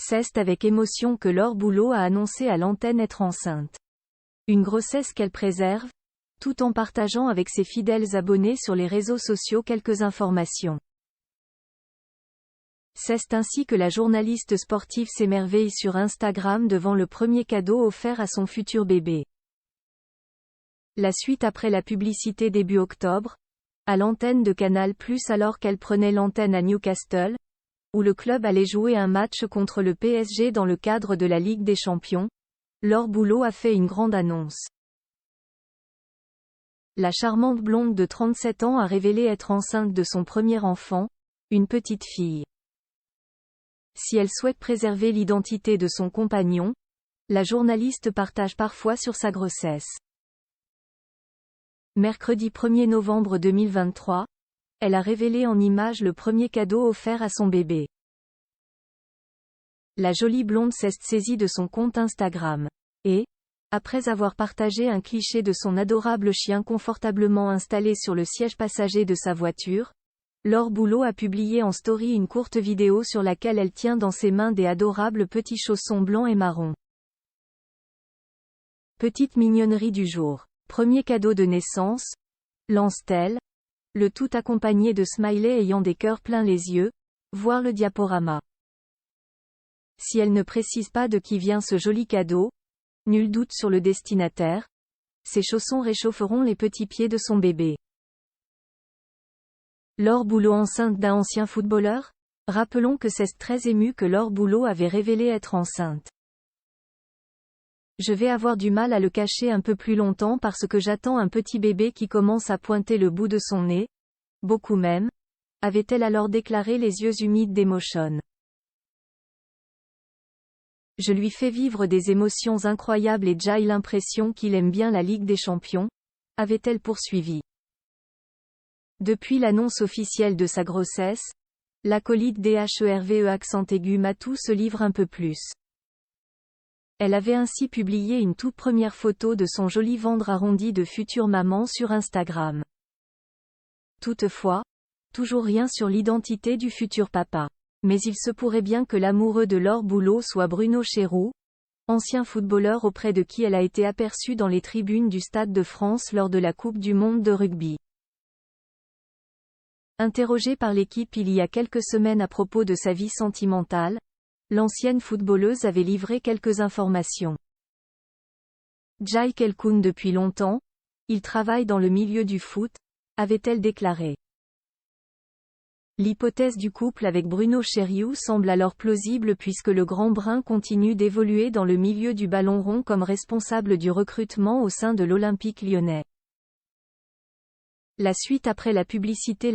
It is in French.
C'est avec émotion que Laure Boulot a annoncé à l'antenne être enceinte. Une grossesse qu'elle préserve, tout en partageant avec ses fidèles abonnés sur les réseaux sociaux quelques informations. C'est ainsi que la journaliste sportive s'émerveille sur Instagram devant le premier cadeau offert à son futur bébé. La suite après la publicité début octobre, à l'antenne de Canal+ alors qu'elle prenait l'antenne à Newcastle, où le club allait jouer un match contre le PSG dans le cadre de la Ligue des Champions, Laure Boulot a fait une grande annonce. La charmante blonde de 37 ans a révélé être enceinte de son premier enfant, une petite fille. Si elle souhaite préserver l'identité de son compagnon, la journaliste partage parfois sur sa grossesse. Mercredi 1er novembre 2023, elle a révélé en images le premier cadeau offert à son bébé. La jolie blonde s'est saisie de son compte Instagram. Et, après avoir partagé un cliché de son adorable chien confortablement installé sur le siège passager de sa voiture, Laure Boulot a publié en story une courte vidéo sur laquelle elle tient dans ses mains des adorables petits chaussons blancs et marrons. Petite mignonnerie du jour. Premier cadeau de naissance, lance-t-elle, le tout accompagné de smileys ayant des cœurs plein les yeux, voir le diaporama. Si elle ne précise pas de qui vient ce joli cadeau, nul doute sur le destinataire, ces chaussons réchaufferont les petits pieds de son bébé. Laure Boulot enceinte d'un ancien footballeur? Rappelons que c'est très ému que Laure Boulot avait révélé être enceinte. Je vais avoir du mal à le cacher un peu plus longtemps parce que j'attends un petit bébé qui commence à pointer le bout de son nez, beaucoup même, avait-elle alors déclaré les yeux humides d'émotion. Je lui fais vivre des émotions incroyables et j'ai l'impression qu'il aime bien la Ligue des Champions, avait-elle poursuivi. Depuis l'annonce officielle de sa grossesse, l'acolyte DHERVE accent aigu Matou se livre un peu plus. Elle avait ainsi publié une toute première photo de son joli ventre arrondi de future maman sur Instagram. Toutefois, toujours rien sur l'identité du futur papa. Mais il se pourrait bien que l'amoureux de Laure Boulot soit Bruno Chéroux, ancien footballeur auprès de qui elle a été aperçue dans les tribunes du Stade de France lors de la Coupe du Monde de rugby. Interrogée par l'équipe il y a quelques semaines à propos de sa vie sentimentale, l'ancienne footballeuse avait livré quelques informations. Jai Kelkoun depuis longtemps, il travaille dans le milieu du foot, avait-elle déclaré. L'hypothèse du couple avec Bruno Chéroux semble alors plausible puisque le Grand Brun continue d'évoluer dans le milieu du ballon rond comme responsable du recrutement au sein de l'Olympique lyonnais. La suite après la publicité.